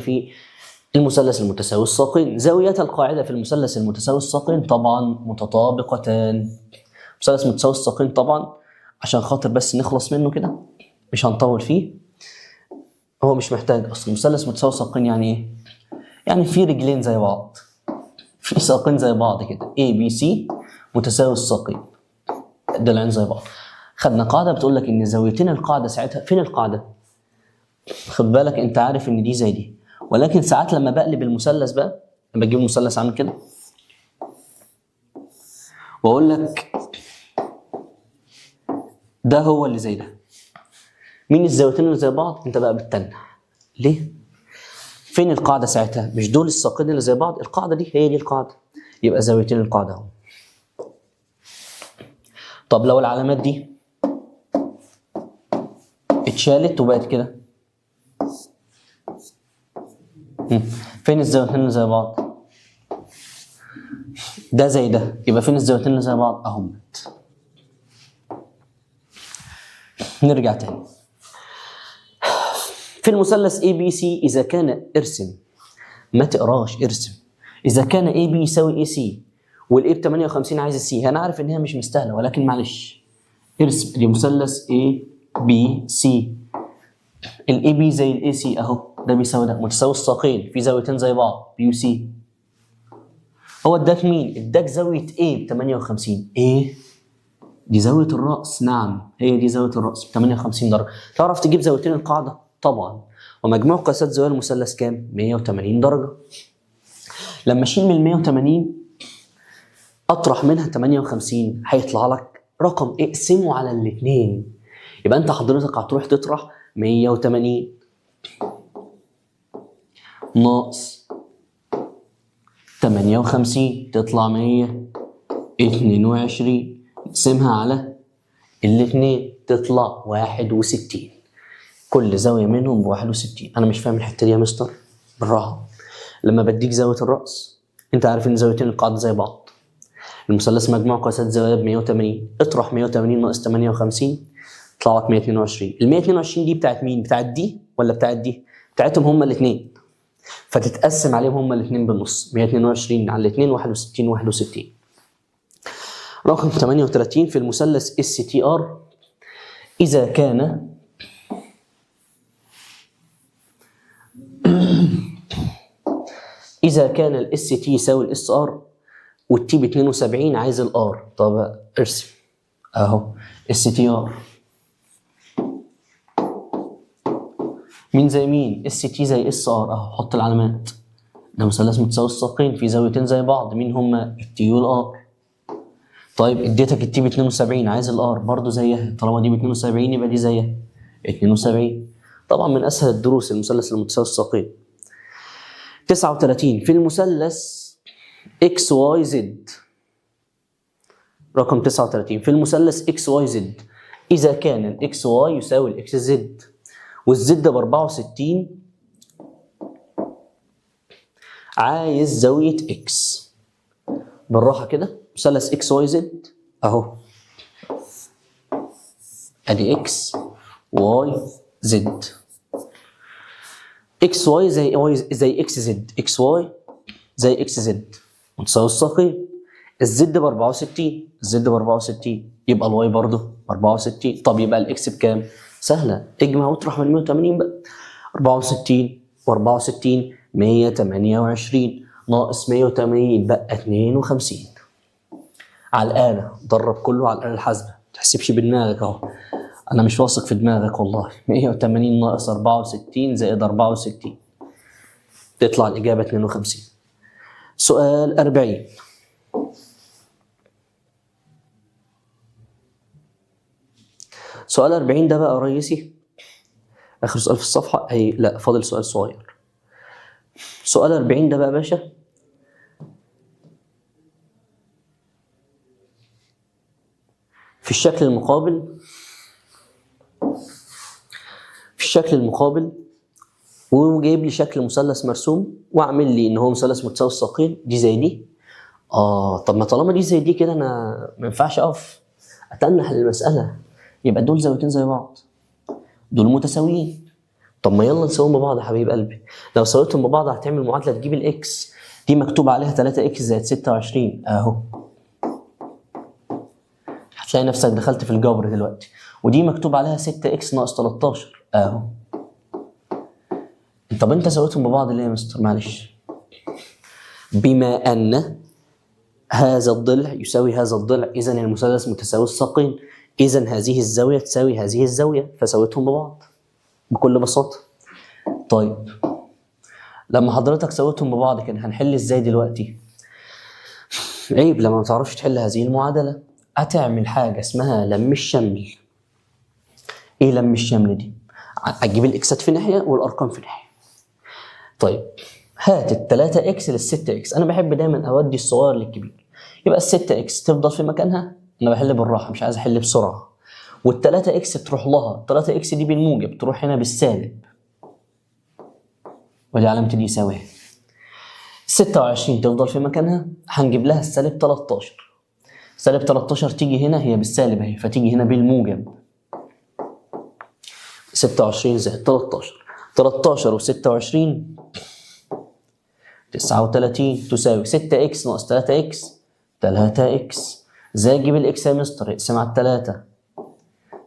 في المثلث المتساوي الساقين. زاوية القاعدة في المثلث المتساوي الساقين طبعا متطابقتان. مثلث متساوي الساقين طبعا عشان خاطر بس نخلص منه كده، مش هنطول فيه، هو مش محتاج اصلا. مثلث متساوي الساقين يعني ايه؟ يعني في رجلين زي بعض، في ساقين زي بعض كده، A B C متساوي الساقين، الضلعين زي بعض. خدنا قاعدة بتقول لك ان زاويتين القاعدة ساعتها، فين القاعدة؟ خد بالك انت عارف ان دي زي دي، ولكن ساعات لما بقلب المثلث بقى، لما بجيب المثلث عامل كده واقول لك ده هو اللي زي ده، مين الزاويتين اللي زي بعض؟ انت بقى بتتنح ليه؟ فين القاعدة ساعتها؟ مش دول الساقين اللي زي بعض؟ القاعدة دي هي دي القاعدة، يبقى زاويتين القاعدة اهو. طب لو العلامات دي اتشالت وبقت كده، فين الزاويتين اللي زي بعض؟ ده زي ده، يبقى فين الزاويتين اللي زي بعض؟ اهم. نرجع تاني في المثلث ABC، اذا كان ارسم، ما تقراش، ارسم. اذا كان AB يساوي AC والاي ب 58 عايز السي، انا عارف ان هي مش مستاهله ولكن معلش ارسم دي مثلث ABC، الاي بي زي الاي سي اهو، ده بيساوي ده، متساوي الساقين في زاويتين زي بعض بي وسي. هو اداك مين؟ اداك زاويه A ب 58. ايه دي؟ زاويه الراس، نعم هي دي زاويه الراس ب 58 درجه. تعرف تجيب زاويتين القاعده؟ طبعا. ومجموع قياسات زوايا المثلث كام؟ 180 درجه. لما اشيل من 180 اطرح منها 58 هيطلع لك رقم، اقسمه على الاثنين. يبقى انت حضرتك هتروح تطرح 180 ناقص 58 تطلع 122، نقسمها على الاثنين تطلع 61. كل زاوية منهم ب 61. أنا مش فاهم الحتة دي يا مستر، بالراحة. لما بديك زاوية الرأس، أنت عارف إن زاويتين القاعدة زي بعض. المثلث مجموع قياسات زوايا ب 180، اطرح 180 ناقص 58 يطلع لك 122. ال 122 دي بتاعت مين؟ بتاعت دي ولا بتاعت دي؟ بتاعتهم هما الاثنين، فتتقسم عليهم هما الاثنين بالنص، 122 على الاثنين 61 61. رقم 38 في المثلث STR، إذا كان إذا كان ال ST يساوي ال SR والT ب 72 عايز ال R. طب ارسم أهو STR مين زي مين؟ ST زي SR أهو، حط العلامات. ده مثلث متساوي الساقين في زاويتين زي بعض، مين هما؟ ال T وال R. طيب اديتك ال T ب 72 عايز ال R برضه زيها، طالما دي ب 72 يبقى دي زيها 72. طبعا من أسهل الدروس المثلث المتساوي الساقين. 39 في المثلث XYZ، رقم 39 في المثلث XYZ، إذا كان ال XY يساوي ال XZ والزد ب 64 عايز زاوية X. بالراحة كده، مثلث XYZ أهو، أدي X Y Z، XY زي XZ، XY زي XZ متساوي الساقين. الزد ب 64، الزد ب 64 يبقى الواي برضه 64. طب يبقى الاكس بكام؟ سهله، اجمع واطرح من 180 بقى. 64 و64 128 ناقص 180 بقى 52. على الآلة، درب كله على الآلة الحاسبة، ما تحسبش بدماغك اهو، أنا مش واثق في دماغك والله. 180 ناقص 64 زائد 64 تطلع الإجابة 52. سؤال 40. سؤال 40 ده بقى رئيسي، آخر سؤال في الصفحة. لا فاضل سؤال صغير. سؤال 40 ده بقى يا باشا في الشكل المقابل، في الشكل المقابل وجايب لي شكل مثلث مرسوم واعمل لي ان هو مثلث متساوي الساقين، دي زي دي. طب ما طالما دي زي دي كده انا ما ينفعش اقف اتنح للمساله، يبقى دول زاويتين زي بعض، دول متساويين. طب ما يلا نسويهم ببعض يا حبيب قلبي. لو سويتهم ببعض هتعمل معادله تجيب الاكس. دي مكتوب عليها 3 اكس زائد 26 اهو، هتلاقي نفسك دخلت في الجبر دلوقتي. ودي مكتوب عليها 6 اكس ناقص 13 اهو. طب انت سويتهم ببعض ليه يا مستر؟ معلش. بما ان هذا الضلع يساوي هذا الضلع، اذا المثلث متساوي الساقين، اذا هذه الزاويه تساوي هذه الزاويه، فسويتهم ببعض بكل بساطه. طيب لما حضرتك سويتهم ببعض كده هنحل ازاي دلوقتي؟ عيب لما ما تعرفش تحل هذه المعادله. هتعمل حاجه اسمها لم الشمل. ايه لم الشمل دي؟ هتجيب الاكسات في ناحيه والارقام في ناحيه. طيب هات ال 3 اكس لل 6 اكس، انا بحب دايما اودي الصغير للكبير. يبقى ال 6 اكس تفضل في مكانها، انا بحل بالراحه مش عايز احل بسرعه. وال 3 اكس تروح لها، 3 اكس دي بالموجب تروح هنا بالسالب، ودي علامه دي يساوي. 26 تفضل في مكانها، هنجيب لها السالب 13. سالب 13 تيجي هنا هي بالسالب اهي، فتيجي هنا بالموجب. 26 زائد 13، 13 و26 39 تساوي 6 اكس ناقص 3 اكس 3 اكس. ازاي اجيب الاكس يا مستر؟ اقسم على 3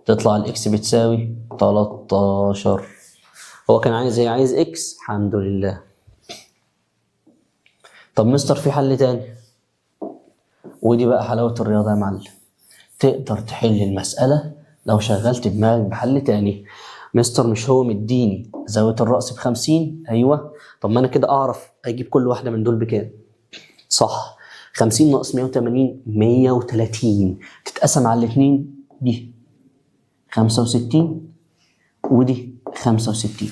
تطلع الاكس بتساوي 13. هو كان عايز ايه؟ عايز اكس، الحمد لله. طب مستر في حل تاني، ودي بقى حلاوة الرياضة يا معلم. تقدر تحل المسألة لو شغلت دماغك بحل تاني. مستر مش هو مديني زاوية الرأس ب50؟ ايوه. طب ما انا كده اعرف اجيب كل واحدة من دول بكام. صح، 50 ناقص 180 130 تتقسم على الاثنين، دي 65 ودي 65.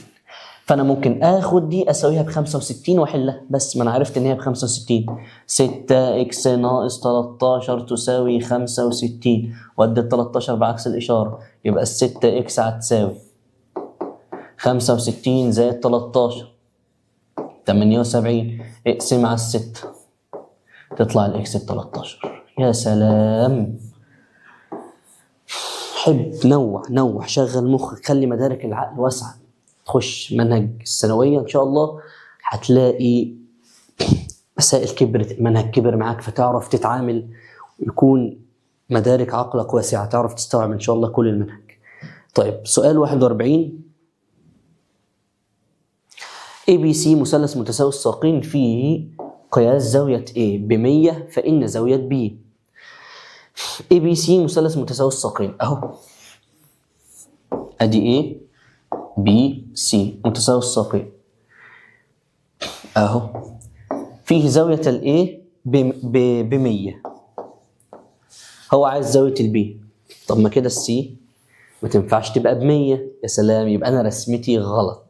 فانا ممكن اخد دي اساويها ب 65 واحلها، بس ما انا عرفت ان هي ب 65. 6 اكس ناقص 13 تساوي 65، وادي ال 13 بعكس الاشاره، يبقى ال 6 اكس هتساوي 65 زائد 13 78، اقسم على الستة تطلع الاكس ب 13. يا سلام. حب نوع شغل مخك، خلي مدارك العقل واسعه. تخش منهج الثانويه ان شاء الله هتلاقي مسائل كبرت، المنهج كبر معاك فتعرف تتعامل، ويكون مدارك عقلك واسعه تعرف تستوعب ان شاء الله كل المنهج. طيب سؤال 41. ABC مثلث متساوي الساقين فيه قياس زاوية A ب100 فإن زاوية B. ABC مثلث متساوي الساقين اهو، ادي A B C متساوي الساقين اهو، فيه زاوية ال A ب100، هو عايز زاوية ال B. طب ما كده ال C ما تنفعش تبقى ب100. يا سلام، يبقى انا رسمتي غلط.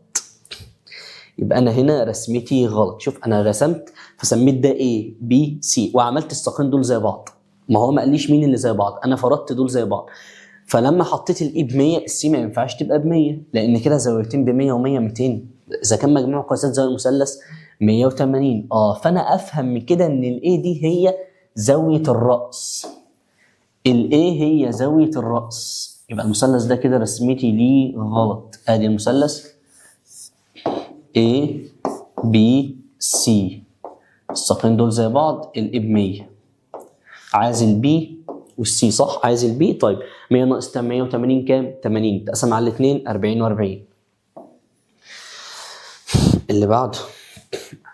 يبقى انا هنا رسمتي غلط. شوف انا رسمت فسميت ده A B C وعملت الساقين دول زي بعض. ما هو ما قاليش مين اللي زي بعض، انا فرضت دول زي بعض. فلما حطيت الاي ب100 السي ما ينفعش تبقى ب100 لان كده زاويتين ب100 و100 200. اذا كان مجموع قياسات زاويه المثلث 180. فانا افهم من كده ان الاي دي هي زاويه الراس. الاي هي زاويه الراس، يبقى المثلث ده كده رسمتي ليه غلط. ادي المثلث A B C، الساقين دول زي بعض، الاي ب100 عايز البي والسي صح، عايز البي. طيب 100 ناقص 180 كام؟ 80 تقسم على الاثنين 40 و40. اللي بعده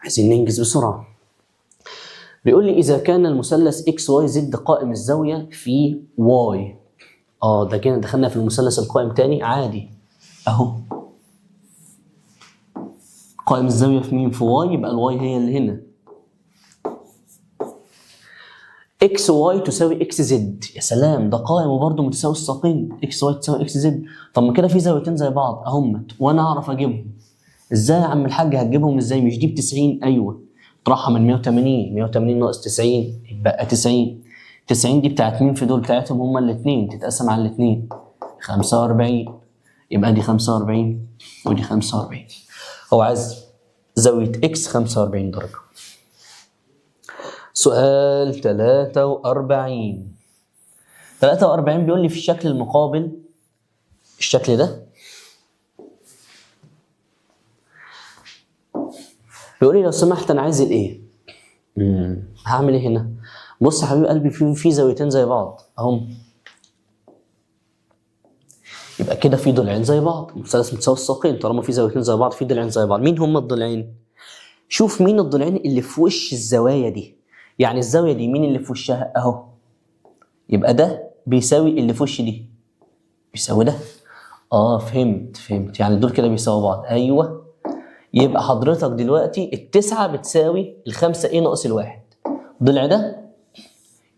عايزين ننجز بسرعه. بيقول لي اذا كان المثلث اكس واي زد قائم الزاويه في واي. ده كده دخلنا في المثلث القائم تاني عادي اهو. قائم الزاويه في مين؟ في واي، يبقى الواي هي اللي هنا. اكس واي تساوي اكس زد. يا سلام، ده قائم وبرضه متساوي الساقين. اكس واي تساوي اكس زد. طب ما كده في زاويتين زي بعض اهمت وانا اعرف اجيبهم. ازاي يا عم الحاج هتجيبهم ازاي؟ مش دي ب 90؟ ايوه، اطرحها من 180. 180 ناقص 90 يبقى 90. 90 دي بتاعت مين في دول؟ بتاعتهم هما الاثنين، تتقسم على الاثنين 45. يبقى دي 45 ودي 45. هو عايز زاويه اكس 45 درجه. سؤال 43. 43 بيقول لي في الشكل المقابل، الشكل ده بيقول لي لو سمحت انا عايز الايه. هعمل ايه هنا؟ بص يا حبيب قلبي، في زاويتين زي بعض اهم، يبقى كده في ضلعين زي بعض، مثلث متساوي الساقين. طالما في زاويتين زي بعض في ضلعين زي بعض. مين هما الضلعين؟ شوف مين الضلعين اللي في وش الزوايا دي. يعني الزاويه دي مين اللي في وشها؟ اهو. يبقى ده بيساوي اللي في وش دي، بيساوي ده. فهمت. يعني دول كده بيساووا بعض. ايوه. يبقى حضرتك دلوقتي التسعة بتساوي الخمسة ايه ناقص الواحد. الضلع ده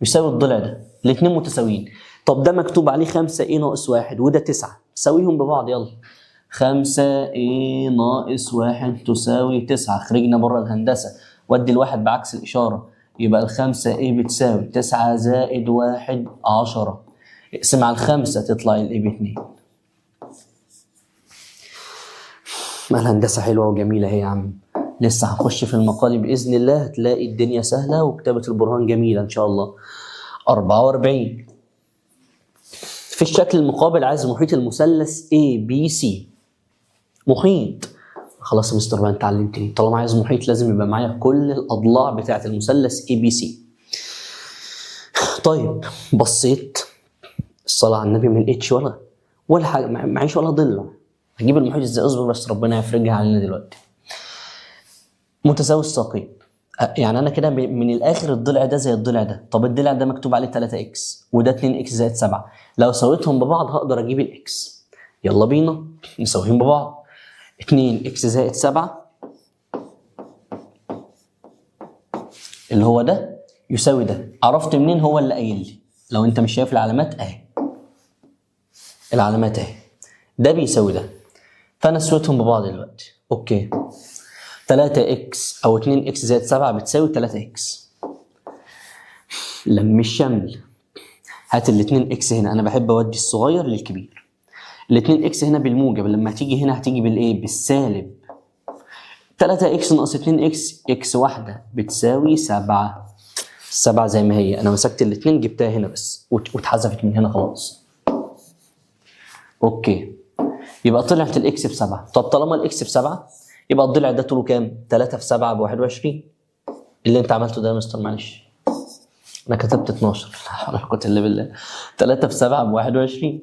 يساوي الضلع ده، الاتنين متساويين. طب ده مكتوب عليه 5 ايه ناقص واحد وده 9، ساويهم ببعض يلا. 5 ايه ناقص واحد تساوي 9. خرجنا بره الهندسة. ودي الواحد بعكس الإشارة. يبقى الخمسة ايه بتساوي 9 زائد واحد 10. اقسم على الخمسة تطلع الايه ب2. ما الهندسة حلوة وجميلة اهي يا عم. لسه هنخش في المقال بإذن الله، هتلاقي الدنيا سهلة وكتابة البرهان جميلة إن شاء الله. 44. في الشكل المقابل عايز محيط المثلث ABC. محيط. خلاص يا مستر بقى انت علمتني، طالما عايز محيط لازم يبقى معايا كل الأضلاع بتاعة المثلث ABC. طيب بصيت، الصلاة على النبي، ما لقيتش ولا حاجة، معيش ولا ضلع. هجيب المحيط ازاي؟ اصبر بس ربنا يفرجها علينا دلوقتي. متساوي الساقين. يعني انا كده من الاخر الضلع ده زي الضلع ده. طب الضلع ده مكتوب عليه 3x وده 2x زائد 7. لو سويتهم ببعض هقدر اجيب الاكس. يلا بينا نسويهم ببعض. 2x زائد 7 اللي هو ده يساوي ده. عرفت منين؟ هو اللي قايل لي. لو انت مش شايف العلامات اهي، العلامات اهي، ده بيساوي ده. فانا سويتهم ببعض دلوقتي. اوكي. 3x او 2x زائد 7 بتساوي 3x. لم الشمل. هات ال 2x هنا، انا بحب اودي الصغير للكبير. ال 2x هنا بالموجب، لما هتيجي هنا هتيجي بالايه؟ بالسالب. 3x ناقص 2x، x واحده بتساوي 7. 7 زي ما هي، انا مسكت الاثنين جبتها هنا بس واتحذفت من هنا خلاص. اوكي. يبقى طلعت الاكس ب7. طب طالما الاكس ب7 يبقى الضلع ده طوله كام؟ 3 في 7 ب 21. اللي انت عملته ده يا مستر معلش، انا كتبت 12. لا حول ولا قوه الا بالله. 3 في 7 ب 21.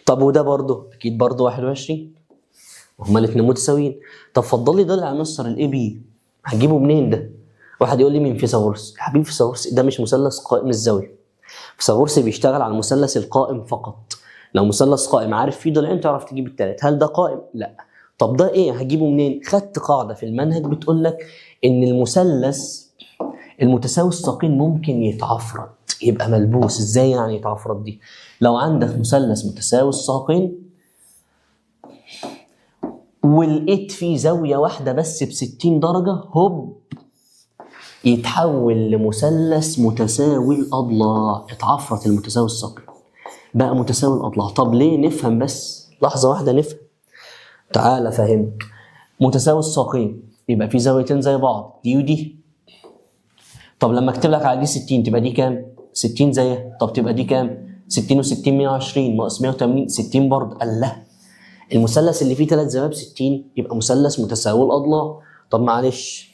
طب وده برضه اكيد برضه 21. وهما الاثنين متساويين. طب فضل لي ضلع مستر الاي بي، هجيبه منين ده؟ واحد يقول لي من فيثاغورس. يا حبيبي فيثاغورس ده مش مثلث قائم الزاويه. فيثاغورس بيشتغل على المثلث القائم فقط. لو مثلث قائم عارف فيه ضلعين تعرف تجيب الثالث. هل ده قائم؟ لا. طب ده ايه؟ هجيبه منين؟ خدت قاعده في المنهج بتقول لك ان المثلث المتساوي الساقين ممكن يتعفرد، يبقى ملبوس. ازاي يعني يتعفرد دي؟ لو عندك مثلث متساوي الساقين ولقيت فيه زاويه واحده بس ب60 درجه، هوب يتحول لمثلث متساوي الاضلاع. اتعفرت المتساوي الساقين بقى متساوي الاضلاع. طب ليه؟ نفهم بس لحظه واحده نفهم. تعال افهمك. متساوي الساقين يبقى في زاويتين زي بعض، دي ودي. طب لما اكتب لك على دي 60 تبقى دي كام؟ 60 زيها. طب تبقى دي كام؟ 60 و60 120 ناقص 180 60 برضه. الله، المثلث اللي فيه 3 زوايا ب 60 يبقى مثلث متساوي الاضلاع. طب معلش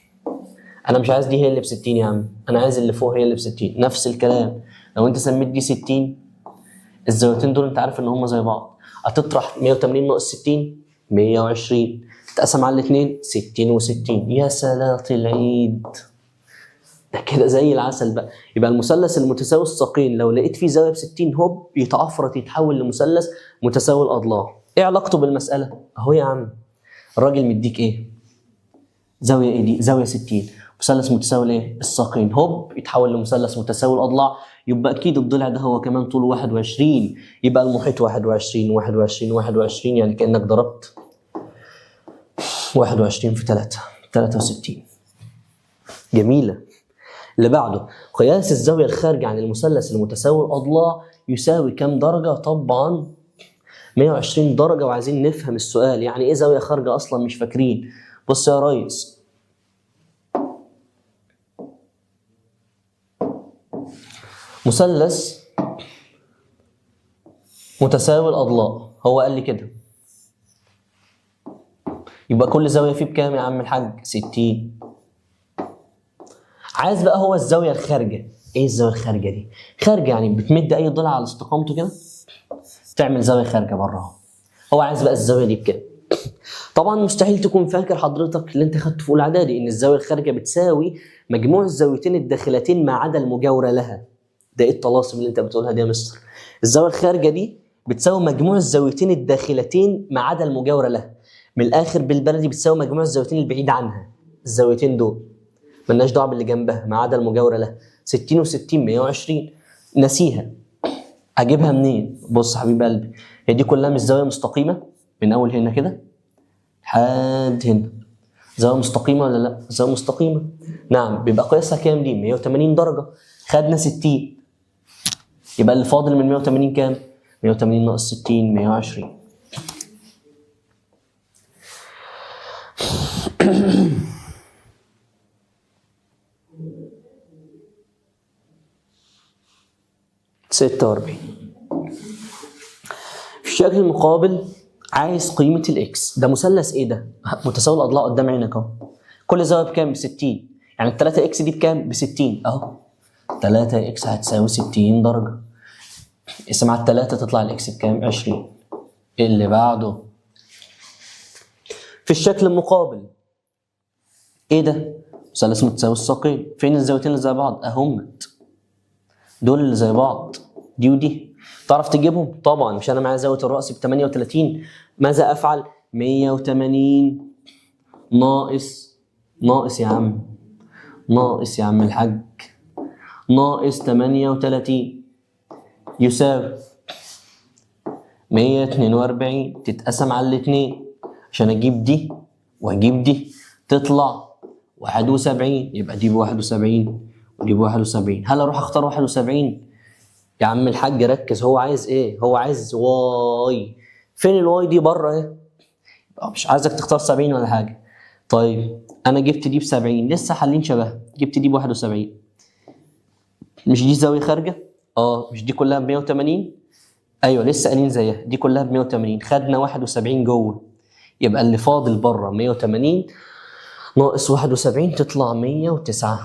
انا مش عايز دي هي اللي ب 60 يا عم، انا عايز اللي فوق هي اللي ب 60. نفس الكلام، لو انت سميت دي 60 الزاويتين دول انت عارف ان هم زي بعض، هتطرح 180 ناقص 60 120 تقسم على الاثنين 60 و60. يا صلاة العيد، ده كده زي العسل بقى. يبقى المثلث المتساوي الساقين لو لقيت فيه زاويه ب 60 هوب يتعفرت يتحول لمثلث متساوي الاضلاع. ايه علاقته بالمساله؟ اهو يا عم الراجل مديك ايه؟ زاويه ايه دي؟ زاويه 60. مثلث متساوي ايه؟ الساقين، هوب يتحول لمثلث متساوي الاضلاع. يبقى اكيد الضلع ده هو كمان طوله 21. يبقى المحيط 21 21 21، يعني كانك ضربت 21 في 3 63. جميله. اللي بعده قياس الزاويه الخارجه عن المثلث المتساوي الاضلاع يساوي كام درجه؟ طبعا 120 درجه. وعايزين نفهم السؤال، يعني ايه زاويه خارجه اصلا مش فاكرين. بص يا ريس، مثلث متساوي الاضلاع هو قال لي كده يبقى كل زاويه فيه بكام يا عم الحاج؟ 60. عايز بقى هو الزاويه الخارجه. ايه الزاويه الخارجه دي؟ خارجه يعني بتمد اي ضلع على استقامته كده تعمل زاويه خارجه بره. هو عايز بقى الزاويه دي بكام؟ طبعا مستحيل تكون فاكر حضرتك اللي انت خدته في اولى اعدادي ان الزاويه الخارجه بتساوي مجموع الزاويتين الداخلتين ما عدا المجاوره لها. ده ايه الطلاسم اللي انت بتقولها دي يا مستر؟ الزاويه الخارجه دي بتساوي مجموع الزاويتين الداخلتين ما عدا المجاوره لها. من الاخر بالبلدي بتساوي مجموع الزاويتين البعيد عنها. الزاويتين دول ملناش دعوه باللي جنبها ما عدا المجاوره لها. 60 و60 120. نسيها. اجيبها منين؟ بص يا حبيب قلبي، هي دي كلها مش زاويه مستقيمه من اول هنا كده لحد هنا. زاويه مستقيمه ولا لا؟ زاويه مستقيمه. نعم. بيبقى قياسها كام دي؟ 180 درجه. خدنا 60. يبقى اللي فاضل من 180 كام؟ 180 ناقص 60 120. ستة وأربعين. في الشكل المقابل عايز قيمة الإكس. ده مثلث إيه ده؟ متساوي الأضلاع قدام عينك أهو. كل زاوية بكام؟ ب 60. يعني ال 3 إكس دي بكام؟ ب 60 أهو. 3 إكس هتساوي 60 درجة. اقسم على التلاتة تطلع الإكس بكام؟ 20. اللي بعده. في الشكل المقابل إيه ده؟ مثلث متساوي الساقين. فين الزاويتين اللي زي بعض؟ أهمت. دول اللي زي بعض. دي ودي. تعرف تجيبهم؟ طبعا. مش انا معايا زاويه الراس ب 38. ماذا افعل؟ 180 ناقص يا عم الحاج ناقص 38 يساوي 142 تتقسم على الاثنين عشان اجيب دي واجيب دي تطلع 71. يبقى دي ب 71 ودي ب 71. هل اروح اختار 71؟ يا عم الحاج ركز. هو عايز ايه؟ هو عايز واي. فين الواي دي؟ بره اهي. مش عايزك تختار 70 ولا حاجه. طيب انا جبت دي ب 70 لسه حالين شبه. جبت دي ب 71. مش دي زاويه خارجه؟ مش دي كلها ب 180؟ ايوه لسه قايلين زيها. دي كلها ب 180. خدنا 71 جوه. يبقى اللي فاضل بره 180 ناقص 71 تطلع 109.